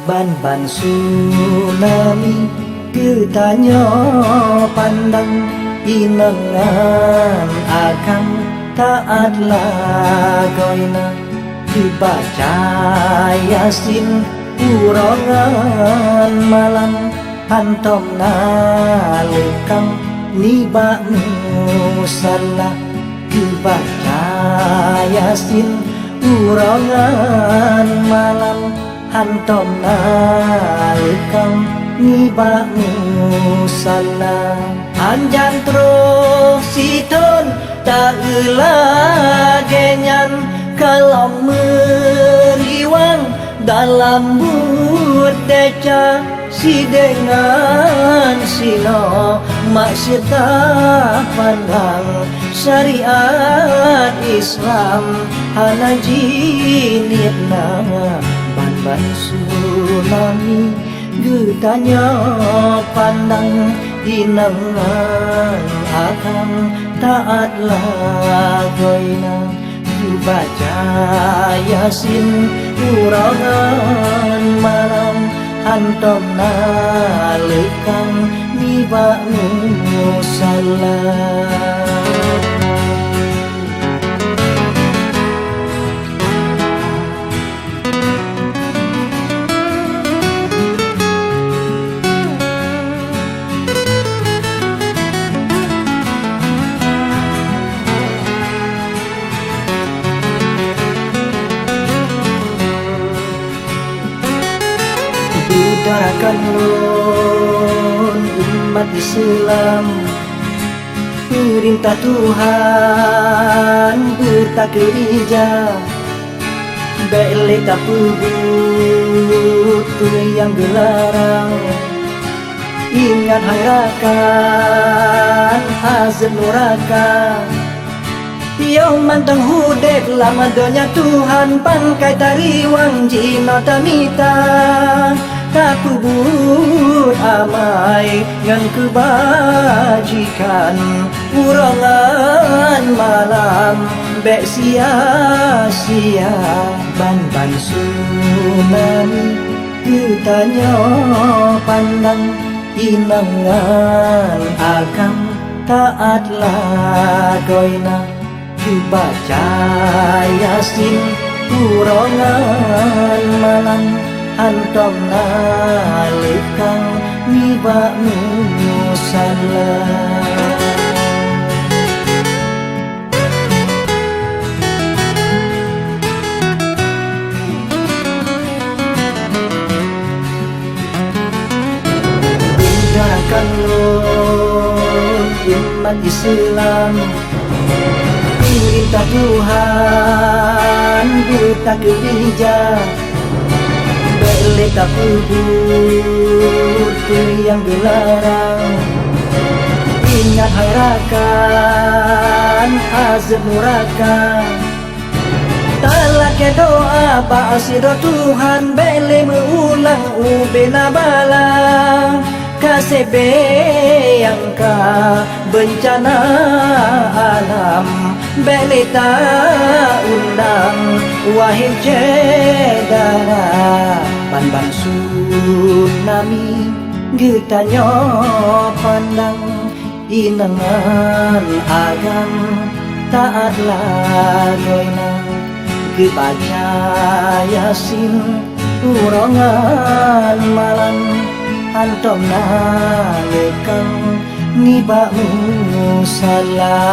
ban tsunami Ketanya pandang inengan akan taatlah goina dibaca Yasin urongan malam hantomna lekang niba musalla dibaca Yasin urongan malam hantomna lekang niba musalla anjan terus siton tak genyan kalau meriwang dalam budaya si dengan sino maksudnya pandang syariat Islam hana jinitna ban tsunami getanya pandang inangan akan taatlah goina dibaca Yasin urangan malam antomna lekang niba musalla Budarakan lon umat Islam perintah Tuhan bertak gereja balik tak pubut yang gelarang ingat hayrakan azab neraka Yo mantang hudek lama donya Tuhan pangkai tariwang jina tamita kakubut amai ngan kebajikan urangan malam bek sia-sia ban tsunami ketanya pandang inangan akan taatlah goina dibaca Yasin urongan malam antomna lekang niba musalla Budarakan lon umat Islam perintah Tuhan bertak gereja balik tak pubut yang gelarang ingat hayrakan azab neraka talak ya doa ba'asido Tuhan bele mengulang ubena balang kasebe yang ka bencana alam belita undang wahid jedara ban tsunami getanya pandang inangan agam taatlah goina kebaca Yasin urongan malam antomna lekang niba musalla